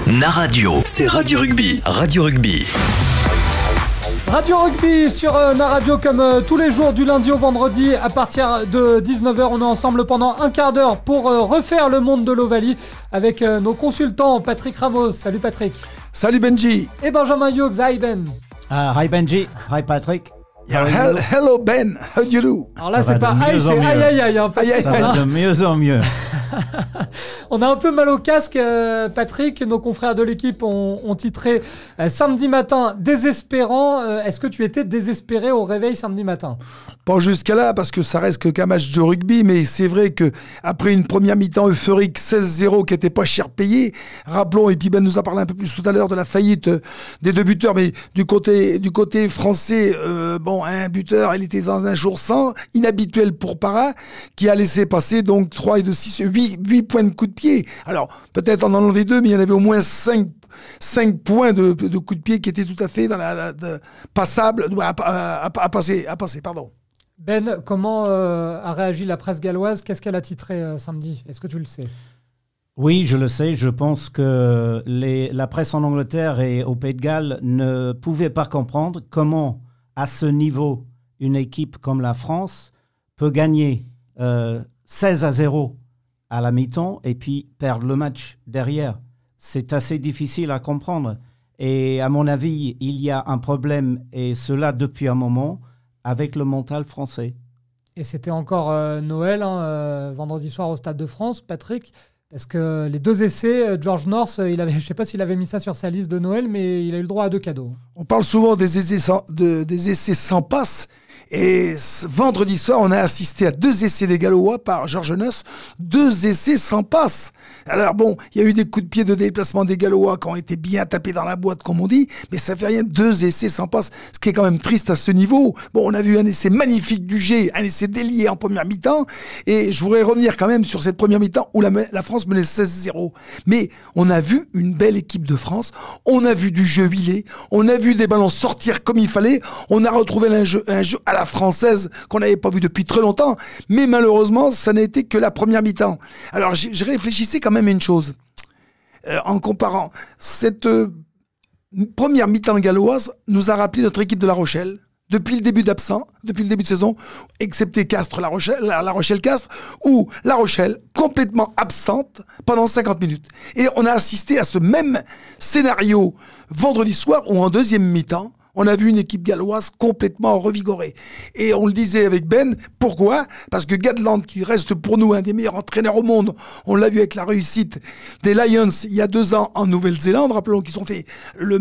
Na-Radio, c'est Radio Rugby. Radio Rugby. Radio Rugby sur Na-Radio comme tous les jours du lundi au vendredi à partir de 19h. On est ensemble pendant un quart d'heure pour refaire le monde de l'Ovalie avec nos consultants Patrick Ramos. Salut Patrick. Salut Benji. Et Benjamin Hughes. Hi Ben. Hi Benji. Hi Patrick. Hello Ben, how do you do? Alors là, c'est pas aïe, c'est aïe aïe aïe. Ça va de mieux en mieux. On a un peu mal au casque, Patrick. Nos confrères de l'équipe ont titré samedi matin désespérant. Est-ce que tu étais désespéré au réveil samedi matin? Pas jusqu'à là, parce que ça reste qu'un match de rugby, mais c'est vrai que après une première mi-temps euphorique 16-0 qui n'était pas cher payé, rappelons, et puis Ben nous a parlé un peu plus tout à l'heure de la faillite des deux buteurs, mais du côté français, un buteur, il était dans un jour sans, inhabituel pour Para, qui a laissé passer donc 3 et 2, 6, 8 points de coup de pied. Alors, peut-être en enlever 2, mais il y en avait au moins 5 points de coup de pied qui étaient tout à fait passables, à passer. Ben, comment a réagi la presse galloise? Qu'est-ce qu'elle a titré samedi? Est-ce que tu le sais? Oui, je le sais. Je pense que la presse en Angleterre et au Pays de Galles ne pouvait pas comprendre comment, à ce niveau, une équipe comme la France peut gagner 16-0 à la mi-temps et puis perdre le match derrière. C'est assez difficile à comprendre. Et à mon avis, il y a un problème, et cela depuis un moment, avec le mental français. Et c'était encore Noël, vendredi soir au Stade de France, Patrick, parce que les 2 essais, George North, je ne sais pas s'il avait mis ça sur sa liste de Noël, mais il a eu le droit à 2 cadeaux. On parle souvent des essais sans passe. Et vendredi soir, on a assisté à 2 essais des Gallois par George North, 2 essais sans passe. Alors bon, il y a eu des coups de pied de déplacement des Gallois qui ont été bien tapés dans la boîte, comme on dit, mais ça fait rien, 2 essais sans passe, ce qui est quand même triste à ce niveau. Bon, on a vu un essai magnifique du G, un essai délié en première mi-temps, et je voudrais revenir quand même sur cette première mi-temps où la France menait 16-0. Mais on a vu une belle équipe de France, on a vu du jeu huilé, on a vu des ballons sortir comme il fallait, on a retrouvé un jeu à la française qu'on n'avait pas vu depuis très longtemps, mais malheureusement, ça n'a été que la première mi-temps. Alors, je réfléchissais quand même à une chose, en comparant. Cette première mi-temps galloise nous a rappelé notre équipe de La Rochelle, depuis le début de saison, excepté Castres, La Rochelle-Castres, où La Rochelle, complètement absente pendant 50 minutes. Et on a assisté à ce même scénario vendredi soir, où en deuxième mi-temps, on a vu une équipe galloise complètement revigorée. Et on le disait avec Ben, pourquoi? Parce que Gatland, qui reste pour nous un des meilleurs entraîneurs au monde, on l'a vu avec la réussite des Lions il y a 2 ans en Nouvelle-Zélande, rappelons qu'ils ont fait le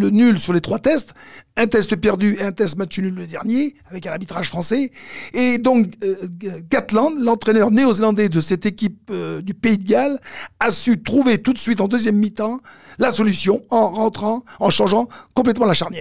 nul sur les 3 tests, un test perdu et un test match nul le dernier, avec un arbitrage français. Et donc, Gatland, l'entraîneur néo-zélandais de cette équipe du Pays de Galles, a su trouver tout de suite en deuxième mi-temps la solution en changeant complètement la charnière.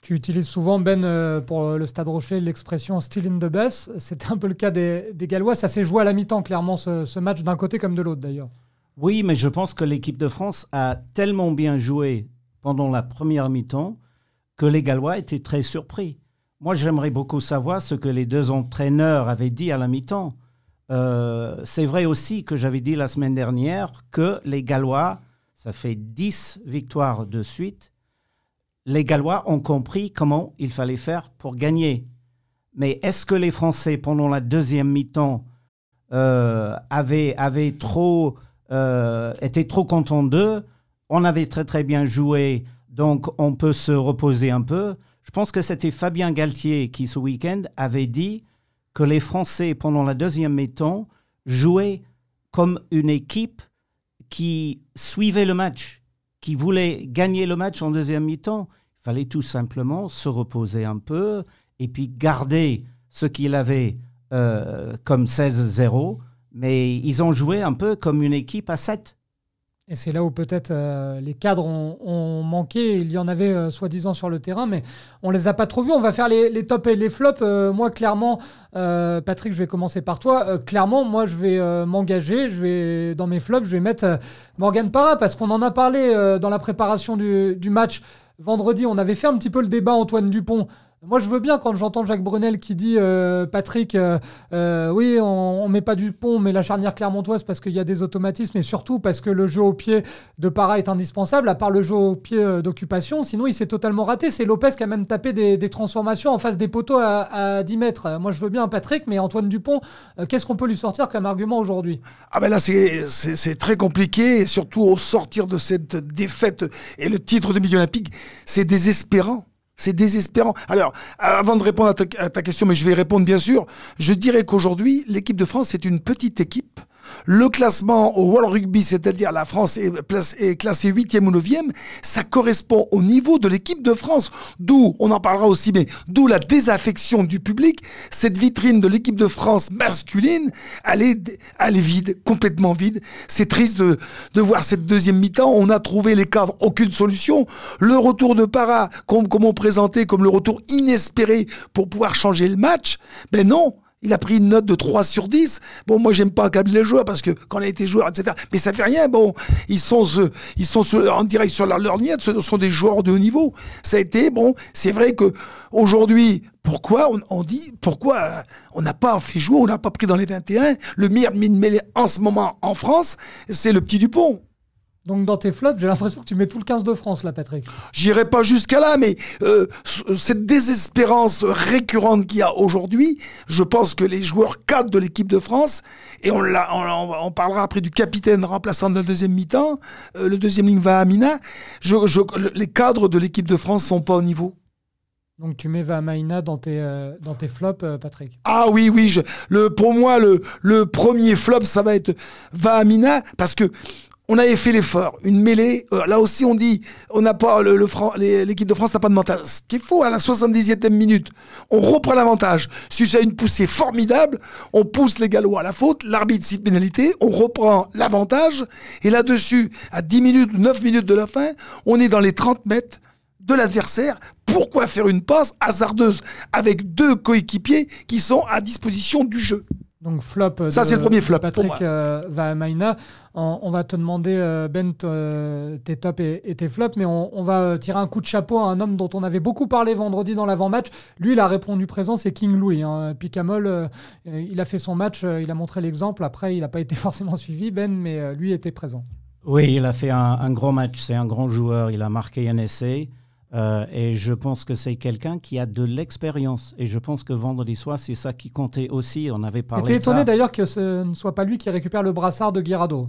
Tu utilises souvent, Ben, pour le Stade Rocher, l'expression « still in the bus ». C'était un peu le cas des Gallois. Ça s'est joué à la mi-temps, clairement, ce match, d'un côté comme de l'autre, d'ailleurs. Oui, mais je pense que l'équipe de France a tellement bien joué pendant la première mi-temps que les Gallois étaient très surpris. Moi, j'aimerais beaucoup savoir ce que les 2 entraîneurs avaient dit à la mi-temps. C'est vrai aussi que j'avais dit la semaine dernière que les Gallois, ça fait 10 victoires de suite, les Gallois ont compris comment il fallait faire pour gagner. Mais est-ce que les Français, pendant la deuxième mi-temps, étaient trop contents d'eux? On avait très très bien joué, donc on peut se reposer un peu. Je pense que c'était Fabien Galtier qui, ce week-end, avait dit que les Français, pendant la deuxième mi-temps, jouaient comme une équipe qui suivait le match, qui voulait gagner le match en deuxième mi-temps. Il fallait tout simplement se reposer un peu et puis garder ce qu'il avait comme 16-0. Mais ils ont joué un peu comme une équipe à 7. Et c'est là où peut-être les cadres ont manqué. Il y en avait soi-disant sur le terrain, mais on les a pas trop vus. On va faire les tops et les flops. Moi, clairement, Patrick, je vais commencer par toi. Clairement, moi, je vais m'engager. Dans mes flops, je vais mettre Morgan Para, parce qu'on en a parlé dans la préparation du match vendredi. On avait fait un petit peu le débat, Antoine Dupont, Moi, je veux bien quand j'entends Jacques Brunel qui dit Patrick, oui, on met pas Dupont, on met la charnière clermontoise parce qu'il y a des automatismes et surtout parce que le jeu au pied de Parra est indispensable, à part le jeu au pied d'occupation. Sinon, il s'est totalement raté. C'est Lopez qui a même tapé des transformations en face des poteaux à 10 mètres. Moi, je veux bien Patrick, mais Antoine Dupont, qu'est-ce qu'on peut lui sortir comme argument aujourd'hui? Ah ben là, c'est très compliqué, et surtout au sortir de cette défaite et le titre de milieu olympique, c'est désespérant. C'est désespérant. Alors, avant de répondre à ta question, mais je vais répondre bien sûr, je dirais qu'aujourd'hui, l'équipe de France est une petite équipe. Le classement au World Rugby, c'est-à-dire la France est classée 8e ou 9e, ça correspond au niveau de l'équipe de France. D'où, on en parlera aussi, mais d'où la désaffection du public. Cette vitrine de l'équipe de France masculine, elle est vide, complètement vide. C'est triste de voir cette deuxième mi-temps. On a trouvé les cadres, aucune solution. Le retour de Parra, comme on présentait comme le retour inespéré pour pouvoir changer le match, ben non. Il a pris une note de 3 sur 10. Bon, moi, j'aime pas accabler les joueurs parce que quand on a été joueur, etc. Mais ça fait rien. Bon, ils sont en direct sur leur lorgnette. Ce sont des joueurs de haut niveau. Ça a été, bon, c'est vrai que aujourd'hui, pourquoi on n'a pas fait jouer, on n'a pas pris dans les 21. Le meilleur mid-mêlée en ce moment en France, c'est le petit Dupont. Donc dans tes flops, j'ai l'impression que tu mets tout le 15 de France là, Patrick. J'irai pas jusqu'à là, mais cette désespérance récurrente qu'il y a aujourd'hui, je pense que les joueurs cadres de l'équipe de France, et on parlera après du capitaine remplaçant de la deuxième mi-temps, le deuxième ligne va à Amina, les cadres de l'équipe de France sont pas au niveau. Donc tu mets Vahamaina dans tes flops, Patrick. Ah oui, pour moi, le premier flop, ça va être Vahamina, parce que on avait fait l'effort, une mêlée. Là aussi, on dit, on n'a pas l'équipe de France n'a pas de mental. Ce qu'il faut à la 70e minute, on reprend l'avantage. Suite à une poussée formidable, on pousse les Gallois à la faute. L'arbitre siffle pénalité, on reprend l'avantage. Et là-dessus, à 10 minutes ou 9 minutes de la fin, on est dans les 30 mètres de l'adversaire. Pourquoi faire une passe hasardeuse avec deux coéquipiers qui sont à disposition du jeu? Donc flop. Ça, c'est le premier flop. Patrick Vahamaina. On va te demander, Ben, tes tops et tes flops, mais on va tirer un coup de chapeau à un homme dont on avait beaucoup parlé vendredi dans l'avant-match. Lui, il a répondu présent, c'est King Louis. Picamol, il a fait son match, il a montré l'exemple. Après, il n'a pas été forcément suivi, Ben, mais lui était présent. Oui, il a fait un grand match. C'est un grand joueur. Il a marqué un essai. Et je pense que c'est quelqu'un qui a de l'expérience. Et je pense que vendredi soir, c'est ça qui comptait aussi. On avait parlé de ça. T'es étonné d'ailleurs que ce ne soit pas lui qui récupère le brassard de Guirado.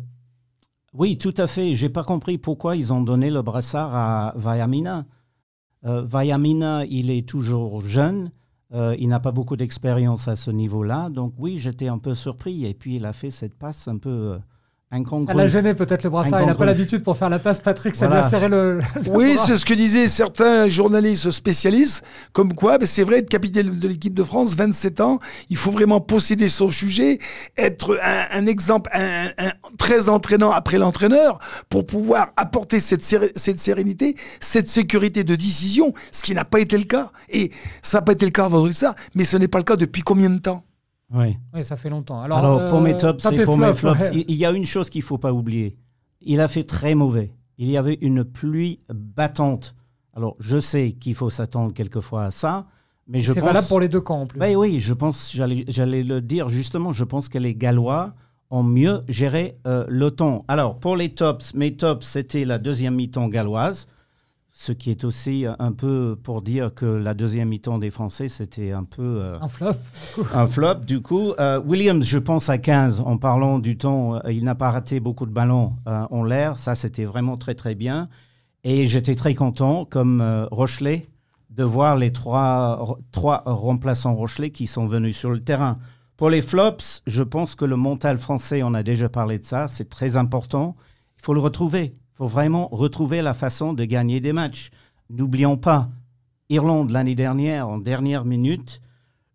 Oui, tout à fait. J'ai pas compris pourquoi ils ont donné le brassard à Vahamaina. Vahamaina, il est toujours jeune. Il n'a pas beaucoup d'expérience à ce niveau-là. Donc oui, j'étais un peu surpris. Et puis, il a fait cette passe un peu... Ça l'a gêné peut-être le brassard, il n'a pas l'habitude pour faire la passe, Patrick, ça lui a serré le oui, bras. C'est ce que disaient certains journalistes spécialistes, comme quoi, c'est vrai, être capitaine de l'équipe de France, 27 ans, il faut vraiment posséder son sujet, être un exemple très entraînant après l'entraîneur, pour pouvoir apporter cette sérénité, cette sécurité de décision, ce qui n'a pas été le cas. Et ça n'a pas été le cas vendredi soir, mais ce n'est pas le cas depuis combien de temps? Oui, ça fait longtemps. Alors pour mes tops, c'est pour mes flops. Ouais. Il y a une chose qu'il ne faut pas oublier. Il a fait très mauvais. Il y avait une pluie battante. Alors, je sais qu'il faut s'attendre quelquefois à ça, mais je pense... C'est valable pour les deux camps en plus. Ben oui, je pense, j'allais le dire justement, je pense que les Gallois ont mieux géré le temps. Alors, pour les tops, mes tops, c'était la deuxième mi-temps galloise. Ce qui est aussi un peu pour dire que la deuxième mi-temps des Français, c'était un peu... un flop. Un flop, du coup. Williams, je pense à 15, en parlant du temps, il n'a pas raté beaucoup de ballons en l'air. Ça, c'était vraiment très, très bien. Et j'étais très content, comme Rochelet, de voir les trois remplaçants Rochelet qui sont venus sur le terrain. Pour les flops, je pense que le mental français, on a déjà parlé de ça, c'est très important. Il faut le retrouver. Il faut vraiment retrouver la façon de gagner des matchs. N'oublions pas, Irlande l'année dernière, en dernière minute,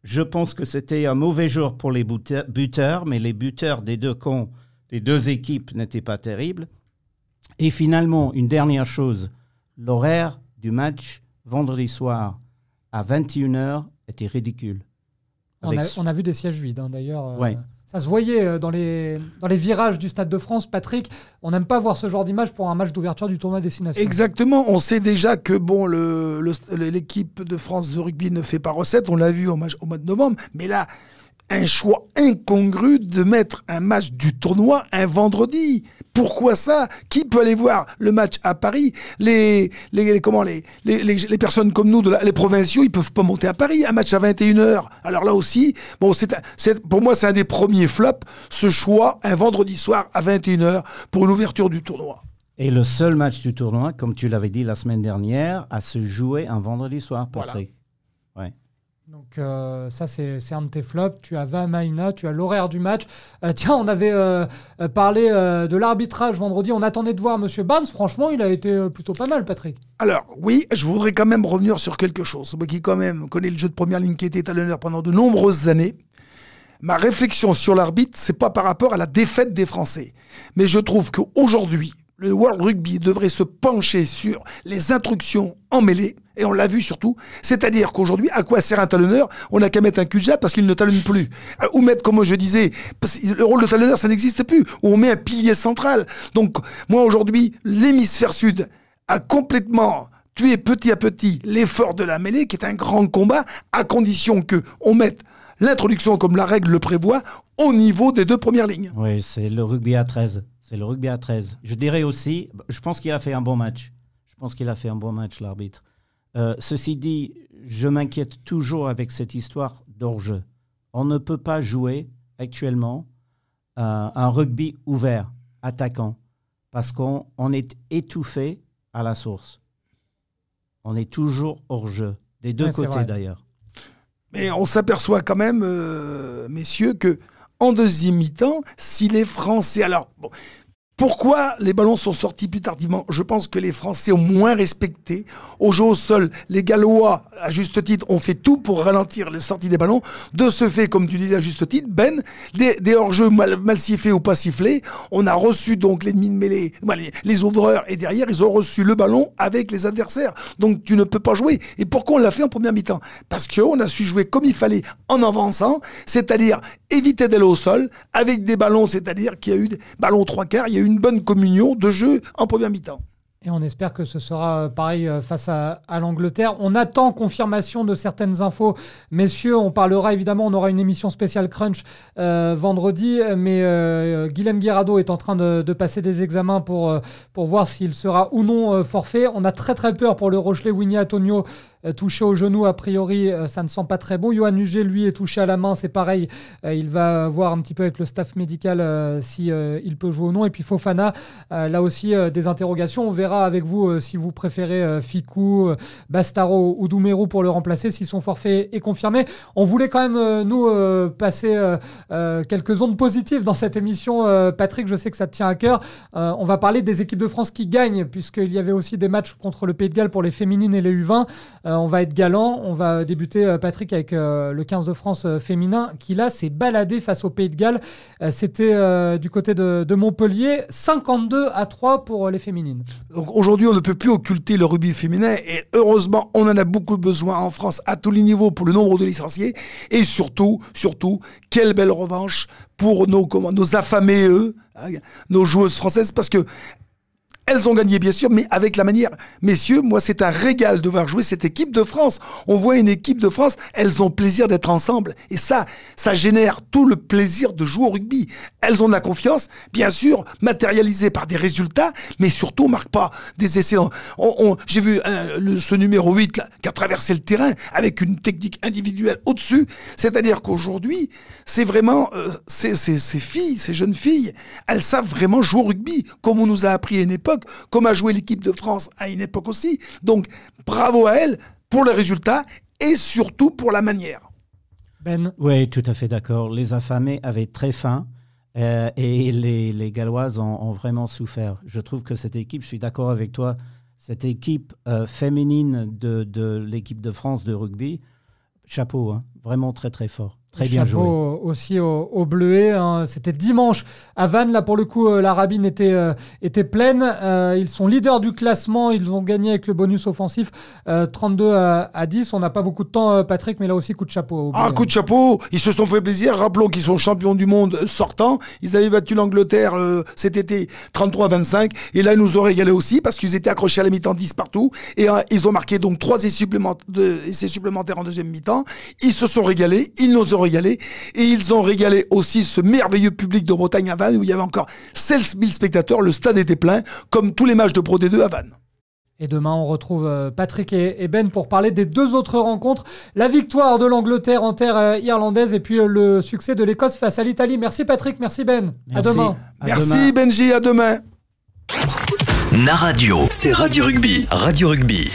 je pense que c'était un mauvais jour pour les buteurs, mais les buteurs des deux camps, des deux équipes n'étaient pas terribles. Et finalement, une dernière chose, l'horaire du match vendredi soir à 21h était ridicule. On a vu des sièges vides, d'ailleurs. Ouais. Ça se voyait dans les virages du Stade de France, Patrick. On n'aime pas voir ce genre d'image pour un match d'ouverture du tournoi Destination. Exactement. On sait déjà que bon, l'équipe de France de rugby ne fait pas recette. On l'a vu au mois de novembre. Mais là, un choix incongru de mettre un match du tournoi un vendredi. Pourquoi ça? Qui peut aller voir le match à Paris? Les personnes comme nous, les provinciaux, ils peuvent pas monter à Paris. Un match à 21h. Alors là aussi, bon, pour moi, c'est un des premiers flops, ce choix, un vendredi soir à 21h pour une ouverture du tournoi. Et le seul match du tournoi, comme tu l'avais dit la semaine dernière, à se jouer un vendredi soir, Patrick. Voilà. Ouais. Donc ça, c'est un de tes flops. Tu as Vamaina, tu as l'horaire du match. Tiens, on avait parlé de l'arbitrage vendredi. On attendait de voir M. Barnes. Franchement, il a été plutôt pas mal, Patrick. Alors, oui, je voudrais quand même revenir sur quelque chose. Moi qui, quand même, connais le jeu de première ligne qui était étalonneur pendant de nombreuses années. Ma réflexion sur l'arbitre, c'est pas par rapport à la défaite des Français. Mais je trouve qu'aujourd'hui, le World Rugby devrait se pencher sur les instructions en mêlée, et on l'a vu surtout, c'est-à-dire qu'aujourd'hui, à quoi sert un talonneur? On n'a qu'à mettre un cul-de-jatte parce qu'il ne talonne plus. Ou mettre, comme je disais, le rôle de talonneur, ça n'existe plus, où on met un pilier central. Donc, moi aujourd'hui, l'hémisphère sud a complètement tué petit à petit l'effort de la mêlée, qui est un grand combat, à condition qu'on mette l'introduction, comme la règle le prévoit, au niveau des deux premières lignes. Oui, c'est le rugby à 13. C'est le rugby à 13. Je dirais aussi, je pense qu'il a fait un bon match. Je pense qu'il a fait un bon match, l'arbitre. Ceci dit, je m'inquiète toujours avec cette histoire d'hors-jeu. On ne peut pas jouer actuellement un rugby ouvert, attaquant, parce qu'on est étouffé à la source. On est toujours hors-jeu, des deux côtés d'ailleurs. Mais on s'aperçoit quand même, messieurs, que en deuxième mi-temps, si les Français... Alors, bon, pourquoi les ballons sont sortis plus tardivement? Je pense que les Français ont moins respecté. Au jeu au sol, les Gallois, à juste titre, ont fait tout pour ralentir les sorties des ballons. De ce fait, comme tu disais à juste titre, Ben, des hors-jeux mal sifflés ou pas sifflés, on a reçu donc l'ennemi de mêlée, les ouvreurs, et derrière, ils ont reçu le ballon avec les adversaires. Donc, tu ne peux pas jouer. Et pourquoi on l'a fait en première mi-temps? Parce qu'on a su jouer comme il fallait en avançant, c'est-à-dire éviter d'aller au sol, avec des ballons, c'est-à-dire qu'il y a eu des ballons trois quarts, il y a eu une bonne communion de jeu en première mi-temps. Et on espère que ce sera pareil face à l'Angleterre. On attend confirmation de certaines infos. Messieurs, on parlera évidemment, on aura une émission spéciale Crunch vendredi, mais Guilhem Guirado est en train de passer des examens pour voir s'il sera ou non forfait. On a très très peur pour le Rochelais Winnie Antonio, touché au genou, a priori, ça ne sent pas très bon. Yohan Huget, lui, est touché à la main, c'est pareil. Il va voir un petit peu avec le staff médical si il peut jouer ou non. Et puis Fofana, là aussi, des interrogations. On verra avec vous si vous préférez Ficou, Bastaro ou Doumerou pour le remplacer, si son forfait est confirmé. On voulait quand même, nous, passer quelques ondes positives dans cette émission. Patrick, je sais que ça te tient à cœur. On va parler des équipes de France qui gagnent, puisqu'il y avait aussi des matchs contre le Pays de Galles pour les féminines et les U20. On va être galant. On va débuter, Patrick, avec le 15 de France féminin qui, là, s'est baladé face au Pays de Galles. C'était du côté de Montpellier, 52-3 pour les féminines. Donc aujourd'hui, on ne peut plus occulter le rugby féminin et heureusement, on en a beaucoup besoin en France à tous les niveaux pour le nombre de licenciés. Et surtout, quelle belle revanche pour nos affamés, nos joueuses françaises, parce que elles ont gagné, bien sûr, mais avec la manière. Messieurs, moi, c'est un régal de voir jouer cette équipe de France. On voit une équipe de France, elles ont plaisir d'être ensemble. Et ça génère tout le plaisir de jouer au rugby. Elles ont de la confiance, bien sûr, matérialisée par des résultats, mais surtout, on marque pas des essais. J'ai vu ce numéro 8 là, qui a traversé le terrain avec une technique individuelle au-dessus. C'est-à-dire qu'aujourd'hui, c'est vraiment ces filles, ces jeunes filles, elles savent vraiment jouer au rugby, comme on nous a appris à une époque, comme a joué l'équipe de France à une époque aussi. Donc, bravo à elle pour le résultat et surtout pour la manière. Ben. Oui, tout à fait d'accord. Les affamés avaient très faim et les Galloises ont vraiment souffert. Je trouve que cette équipe, je suis d'accord avec toi, cette équipe féminine de l'équipe de France de rugby, chapeau, hein. Vraiment très très fort. Très bien joué. Chapeau aussi au Bleuets. Hein. C'était dimanche à Vannes. Là, pour le coup, la Rabine était pleine. Ils sont leaders du classement. Ils ont gagné avec le bonus offensif 32-10. On n'a pas beaucoup de temps, Patrick, mais là aussi, coup de chapeau. Coup de chapeau. Ils se sont fait plaisir. Rappelons qu'ils sont champions du monde sortant. Ils avaient battu l'Angleterre cet été 33-25. Et là, ils nous ont régalé aussi parce qu'ils étaient accrochés à la mi-temps 10 partout. Et ils ont marqué donc 3 essais supplémentaires en deuxième mi-temps. Ils se sont régalés. Ils nous ont régalé. Et ils ont régalé aussi ce merveilleux public de Bretagne à Vannes où il y avait encore 16 000 spectateurs. Le stade était plein, comme tous les matchs de Pro D2 à Vannes. Et demain, on retrouve Patrick et Ben pour parler des 2 autres rencontres. La victoire de l'Angleterre en terre irlandaise et puis le succès de l'Écosse face à l'Italie. Merci Patrick, merci Ben. Merci. À demain. Merci Benji, à demain. Na Radio, c'est Radio Rugby. Radio Rugby.